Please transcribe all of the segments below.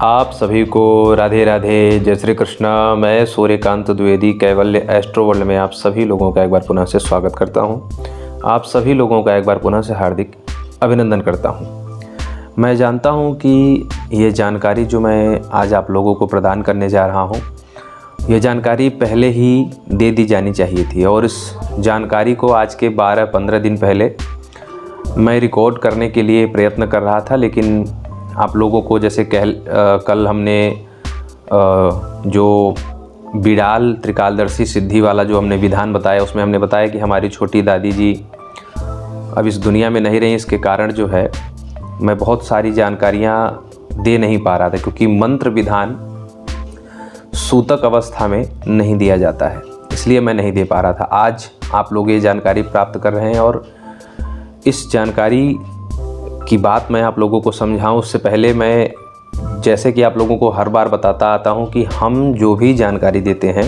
आप सभी को राधे राधे, जय श्री कृष्ण। मैं सूर्यकांत द्विवेदी कैवल्य एस्ट्रो वर्ल्ड में आप सभी लोगों का एक बार पुनः से स्वागत करता हूं। आप सभी लोगों का एक बार पुनः से हार्दिक अभिनंदन करता हूं। मैं जानता हूं कि ये जानकारी जो मैं आज आप लोगों को प्रदान करने जा रहा हूं, ये जानकारी पहले ही दे दी जानी चाहिए थी और इस जानकारी को आज के 12-15 दिन पहले मैं रिकॉर्ड करने के लिए प्रयत्न कर रहा था, लेकिन आप लोगों को जैसे कल हमने जो बिडाल त्रिकालदर्शी सिद्धि वाला जो हमने विधान बताया, उसमें हमने बताया कि हमारी छोटी दादी जी अब इस दुनिया में नहीं रही। इसके कारण जो है मैं बहुत सारी जानकारियाँ दे नहीं पा रहा था, क्योंकि मंत्र विधान सूतक अवस्था में नहीं दिया जाता है, इसलिए मैं नहीं दे पा रहा था। आज आप लोग ये जानकारी प्राप्त कर रहे हैं और इस जानकारी की बात मैं आप लोगों को समझाऊं उससे पहले मैं जैसे कि आप लोगों को हर बार बताता आता हूं कि हम जो भी जानकारी देते हैं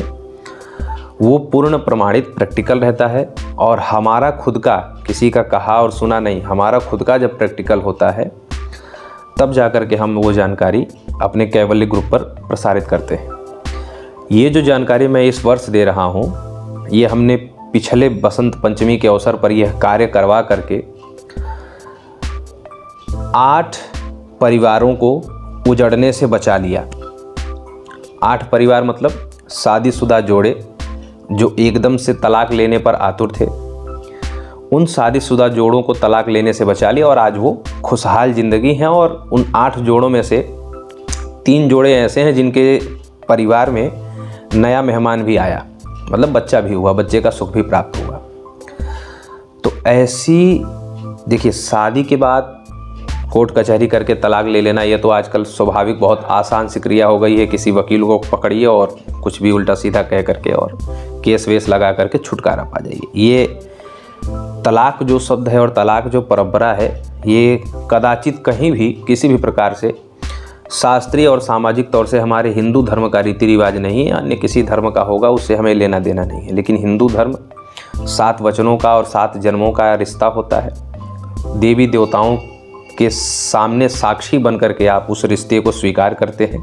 वो पूर्ण प्रमाणित प्रैक्टिकल रहता है और हमारा खुद का, किसी का कहा और सुना नहीं, हमारा खुद का जब प्रैक्टिकल होता है तब जाकर के हम वो जानकारी अपने कैवल्य ग्रुप पर प्रसारित करते हैं। ये जो जानकारी मैं इस वर्ष दे रहा हूँ, ये हमने पिछले बसंत पंचमी के अवसर पर यह कार्य करवा करके 8 परिवारों को उजड़ने से बचा लिया। 8 परिवार मतलब शादीशुदा जोड़े जो एकदम से तलाक लेने पर आतुर थे, उन शादीशुदा जोड़ों को तलाक लेने से बचा लिया और आज वो खुशहाल ज़िंदगी हैं। और उन 8 जोड़ों में से 3 जोड़े ऐसे हैं जिनके परिवार में नया मेहमान भी आया, मतलब बच्चा भी हुआ, बच्चे का सुख भी प्राप्त हुआ। तो ऐसी देखिए, शादी के बाद कोर्ट कचहरी करके तलाक ले लेना, ये तो आजकल स्वाभाविक बहुत आसान सी क्रिया हो गई है। किसी वकील को पकड़िए और कुछ भी उल्टा सीधा कह करके और केस वेस लगा करके छुटकारा पा जाइए। ये तलाक जो शब्द है और तलाक जो परंपरा है, ये कदाचित कहीं भी किसी भी प्रकार से शास्त्रीय और सामाजिक तौर से हमारे हिंदू धर्म का रीति रिवाज नहीं है। अन्य किसी धर्म का होगा, उससे हमें लेना देना नहीं है, लेकिन हिंदू धर्म 7 वचनों का और 7 जन्मों का रिश्ता होता है। देवी देवताओं के सामने साक्षी बन करके आप उस रिश्ते को स्वीकार करते हैं,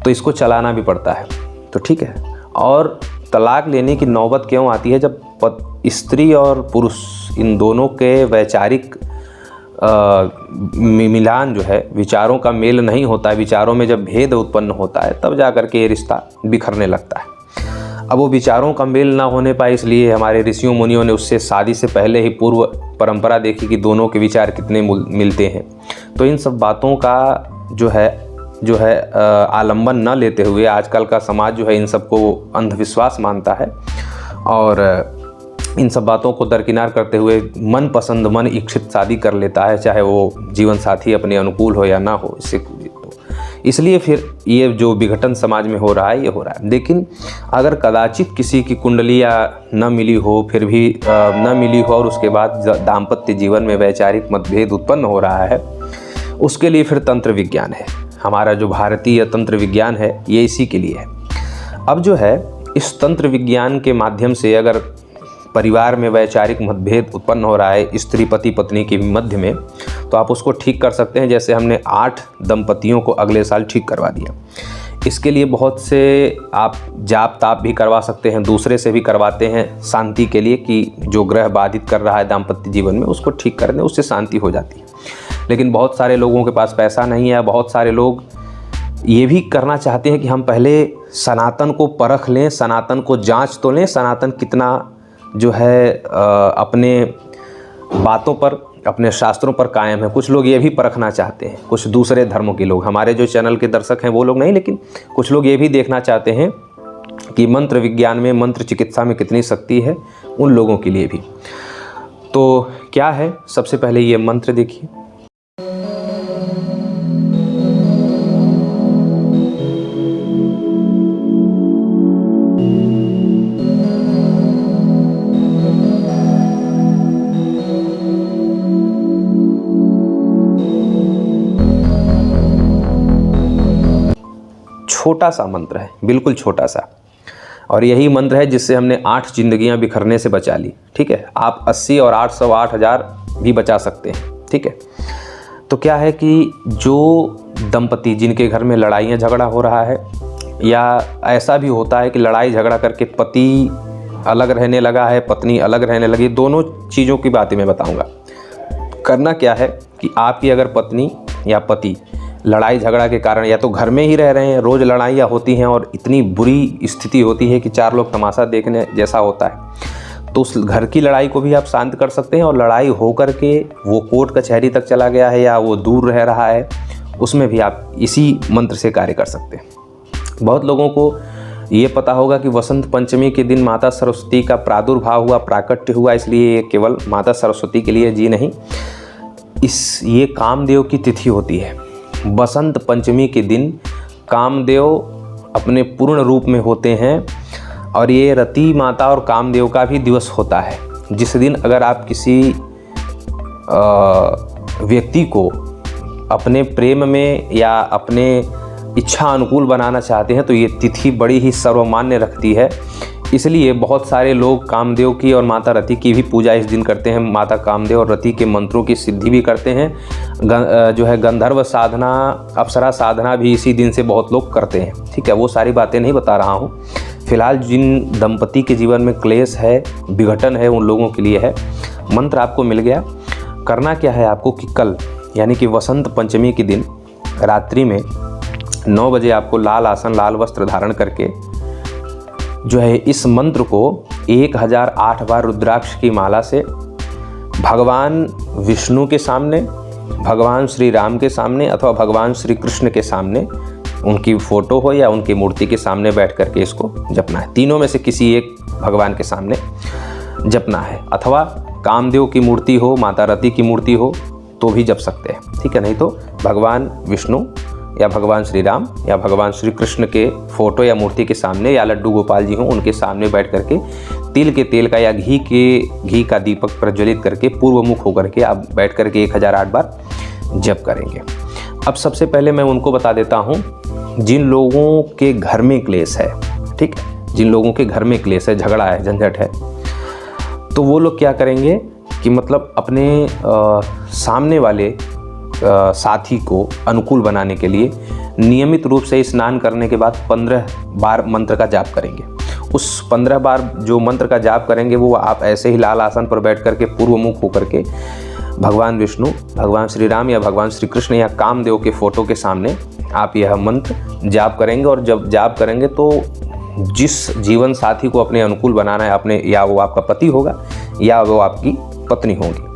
तो इसको चलाना भी पड़ता है। तो ठीक है। और तलाक लेने की नौबत क्यों आती है? जब स्त्री और पुरुष इन दोनों के वैचारिक मिलान जो है, विचारों का मेल नहीं होता है, विचारों में जब भेद उत्पन्न होता है, तब जा कर के ये रिश्ता बिखरने लगता है। अब वो विचारों का मेल ना होने पाए, इसलिए हमारे ऋषियों मुनियों ने उससे शादी से पहले ही पूर्व परंपरा देखी कि दोनों के विचार कितने मिलते हैं। तो इन सब बातों का जो है आलंबन न लेते हुए आजकल का समाज जो है इन सबको अंधविश्वास मानता है और इन सब बातों को दरकिनार करते हुए मन पसंद, मन इच्छित शादी कर लेता है, चाहे वो जीवन साथी अपने अनुकूल हो या ना हो। इसलिए फिर ये जो विघटन समाज में हो रहा है, ये हो रहा है। लेकिन अगर कदाचित किसी की कुंडली या न मिली हो, फिर भी न मिली हो और उसके बाद दाम्पत्य जीवन में वैचारिक मतभेद उत्पन्न हो रहा है, उसके लिए फिर तंत्र विज्ञान है। हमारा जो भारतीय तंत्र विज्ञान है, ये इसी के लिए है। अब जो है, इस तंत्र विज्ञान के माध्यम से अगर परिवार में वैचारिक मतभेद उत्पन्न हो रहा है स्त्री पति पत्नी के मध्य में, तो आप उसको ठीक कर सकते हैं। जैसे हमने 8 दंपतियों को अगले साल ठीक करवा दिया। इसके लिए बहुत से आप जाप ताप भी करवा सकते हैं, दूसरे से भी करवाते हैं शांति के लिए, कि जो ग्रह बाधित कर रहा है दाम्पत्य जीवन में उसको ठीक कर दें, उससे शांति हो जाती है। लेकिन बहुत सारे लोगों के पास पैसा नहीं है। बहुत सारे लोग ये भी करना चाहते हैं कि हम पहले सनातन को परख लें, सनातन को जाँच तो लें, सनातन कितना जो है अपने बातों पर, अपने शास्त्रों पर कायम है। कुछ लोग ये भी परखना चाहते हैं, कुछ दूसरे धर्मों के लोग, हमारे जो चैनल के दर्शक हैं वो लोग नहीं, लेकिन कुछ लोग ये भी देखना चाहते हैं कि मंत्र विज्ञान में, मंत्र चिकित्सा में कितनी शक्ति है, उन लोगों के लिए भी। तो क्या है, सबसे पहले ये मंत्र देखिए। छोटा सा मंत्र है, बिल्कुल छोटा सा, और यही मंत्र है जिससे हमने 8 जिंदगियां बिखरने से बचा ली। ठीक है, आप 80 और 800 8000 भी बचा सकते हैं। ठीक है, तो क्या है कि जो दंपति जिनके घर में लड़ाइयाँ झगड़ा हो रहा है, या ऐसा भी होता है कि लड़ाई झगड़ा करके पति अलग रहने लगा है, पत्नी अलग रहने लगी, दोनों चीज़ों की बातें मैं बताऊंगा। करना क्या है कि आपकी अगर पत्नी या पति लड़ाई झगड़ा के कारण या तो घर में ही रह रहे हैं, रोज़ लड़ाइयाँ होती हैं और इतनी बुरी स्थिति होती है कि 4 लोग तमाशा देखने जैसा होता है, तो उस घर की लड़ाई को भी आप शांत कर सकते हैं। और लड़ाई हो कर के वो कोर्ट कचहरी तक चला गया है या वो दूर रह रहा है, उसमें भी आप इसी मंत्र से कार्य कर सकते हैं। बहुत लोगों को ये पता होगा कि वसंत पंचमी के दिन माता सरस्वती का प्रादुर्भाव हुआ, प्राकट्य हुआ, इसलिए ये केवल माता सरस्वती के लिए जी नहीं, ये कामदेव की तिथि होती है। बसंत पंचमी के दिन कामदेव अपने पूर्ण रूप में होते हैं और ये रति माता और कामदेव का भी दिवस होता है, जिस दिन अगर आप किसी व्यक्ति को अपने प्रेम में या अपने इच्छा अनुकूल बनाना चाहते हैं तो ये तिथि बड़ी ही सर्वमान्य रखती है। इसलिए बहुत सारे लोग कामदेव की और माता रति की भी पूजा इस दिन करते हैं। माता कामदेव और रति के मंत्रों की सिद्धि भी करते हैं। जो है गंधर्व साधना, अप्सरा साधना भी इसी दिन से बहुत लोग करते हैं। ठीक है, वो सारी बातें नहीं बता रहा हूँ। फिलहाल जिन दंपति के जीवन में क्लेश है, विघटन है, उन लोगों के लिए है। मंत्र आपको मिल गया। करना क्या है आपको कि कल यानी कि वसंत पंचमी के दिन रात्रि में 9 बजे आपको लाल आसन, लाल वस्त्र धारण करके जो है इस मंत्र को 1008 बार रुद्राक्ष की माला से भगवान विष्णु के सामने, भगवान श्री राम के सामने अथवा भगवान श्री कृष्ण के सामने, उनकी फ़ोटो हो या उनकी मूर्ति के सामने बैठ करके इसको जपना है। तीनों में से किसी एक भगवान के सामने जपना है, अथवा कामदेव की मूर्ति हो, माता रति की मूर्ति हो तो भी जप सकते हैं। ठीक है, नहीं तो भगवान विष्णु या भगवान श्री राम या भगवान श्री कृष्ण के फोटो या मूर्ति के सामने, या लड्डू गोपाल जी हों उनके सामने बैठ करके तिल के तेल का या घी का दीपक प्रज्वलित करके पूर्व मुख होकर के आप बैठ करके 1008 बार जप करेंगे। अब सबसे पहले मैं उनको बता देता हूँ जिन लोगों के घर में क्लेश है, ठीक है, जिन लोगों के घर में क्लेश है, झगड़ा है, झंझट है, तो वो लोग क्या करेंगे कि मतलब अपने सामने वाले साथी को अनुकूल बनाने के लिए नियमित रूप से स्नान करने के बाद 15 बार मंत्र का जाप करेंगे। उस 15 बार जो मंत्र का जाप करेंगे वो आप ऐसे ही लाल आसन पर बैठ करके पूर्व मुख होकर के भगवान विष्णु, भगवान श्री राम या भगवान श्री कृष्ण या कामदेव के फोटो के सामने आप यह मंत्र जाप करेंगे। और जब जाप करेंगे तो जिस जीवन साथी को अपने अनुकूल बनाना है, अपने, या वो आपका पति होगा या वो आपकी पत्नी होगी,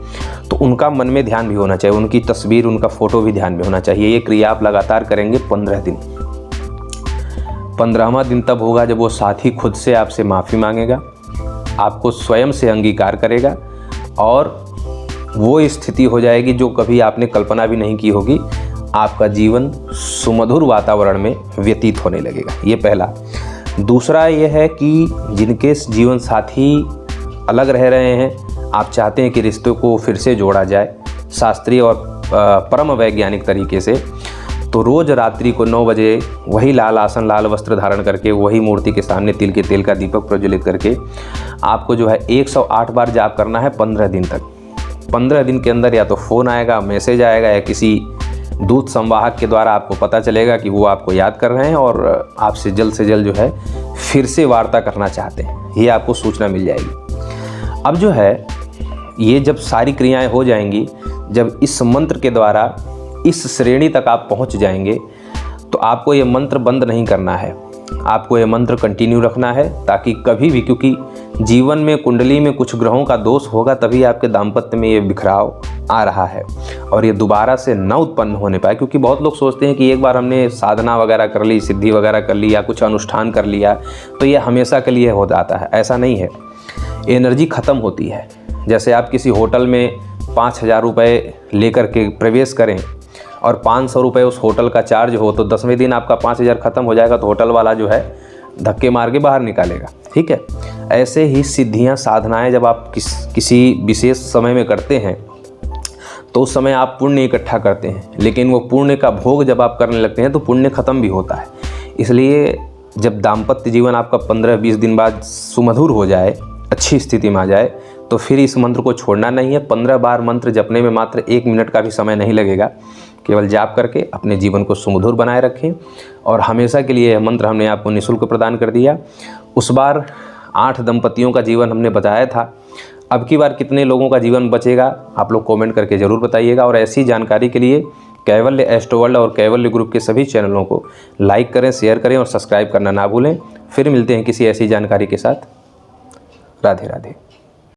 तो उनका मन में ध्यान भी होना चाहिए, उनकी तस्वीर, उनका फोटो भी ध्यान में होना चाहिए। ये क्रिया आप लगातार करेंगे 15 दिन। 15वां दिन तब होगा जब वो साथी खुद से आपसे माफ़ी मांगेगा, आपको स्वयं से अंगीकार करेगा और वो स्थिति हो जाएगी जो कभी आपने कल्पना भी नहीं की होगी। आपका जीवन सुमधुर वातावरण में व्यतीत होने लगेगा। ये पहला। दूसरा ये है कि जिनके जीवन साथी अलग रह रहे हैं, आप चाहते हैं कि रिश्तों को फिर से जोड़ा जाए शास्त्रीय और परम वैज्ञानिक तरीके से, तो रोज़ रात्रि को 9 बजे वही लाल आसन, लाल वस्त्र धारण करके वही मूर्ति के सामने तिल के तेल का दीपक प्रज्वलित करके आपको जो है 108 बार जाप करना है 15 दिन तक। 15 दिन के अंदर या तो फ़ोन आएगा, मैसेज आएगा, या किसी दूत संवाहक के द्वारा आपको पता चलेगा कि वो आपको याद कर रहे हैं और आपसे जल्द से जल्द जो है फिर से वार्ता करना चाहते हैं, ये आपको सूचना मिल जाएगी। अब जो है ये जब सारी क्रियाएं हो जाएंगी, जब इस मंत्र के द्वारा इस श्रेणी तक आप पहुंच जाएंगे, तो आपको ये मंत्र बंद नहीं करना है, आपको ये मंत्र कंटिन्यू रखना है, ताकि कभी भी, क्योंकि जीवन में कुंडली में कुछ ग्रहों का दोष होगा तभी आपके दाम्पत्य में ये बिखराव आ रहा है और ये दोबारा से न उत्पन्न होने पाए। क्योंकि बहुत लोग सोचते हैं कि एक बार हमने साधना वगैरह कर ली, सिद्धि वगैरह कर ली या कुछ अनुष्ठान कर लिया तो ये हमेशा के लिए हो जाता है। ऐसा नहीं है, एनर्जी ख़त्म होती है। जैसे आप किसी होटल में 5,000 रुपये लेकर के प्रवेश करें और 500 रुपये उस होटल का चार्ज हो, तो 10वें दिन आपका 5,000 ख़त्म हो जाएगा, तो होटल वाला जो है धक्के मार के बाहर निकालेगा। ठीक है, ऐसे ही सिद्धियां, साधनाएं जब आप किसी विशेष समय में करते हैं तो उस समय आप पुण्य इकट्ठा करते हैं, लेकिन वो पुण्य का भोग जब आप करने लगते हैं तो पुण्य ख़त्म भी होता है। इसलिए जब दाम्पत्य जीवन आपका 15-20 दिन बाद सुमधुर हो जाए, अच्छी स्थिति में आ जाए, तो फिर इस मंत्र को छोड़ना नहीं है। 15 बार मंत्र जपने में मात्र 1 मिनट का भी समय नहीं लगेगा। केवल जाप करके अपने जीवन को सुमधुर बनाए रखें। और हमेशा के लिए यह मंत्र हमने आपको निःशुल्क प्रदान कर दिया। उस बार 8 दंपतियों का जीवन हमने बताया था, अब की बार कितने लोगों का जीवन बचेगा आप लोग कमेंट करके ज़रूर बताइएगा। और ऐसी जानकारी के लिए कैवल्य एस्ट्रो वर्ल्ड और कैवल्य ग्रुप के सभी चैनलों को लाइक करें, शेयर करें और सब्सक्राइब करना ना भूलें। फिर मिलते हैं किसी ऐसी जानकारी के साथ। राधे राधे।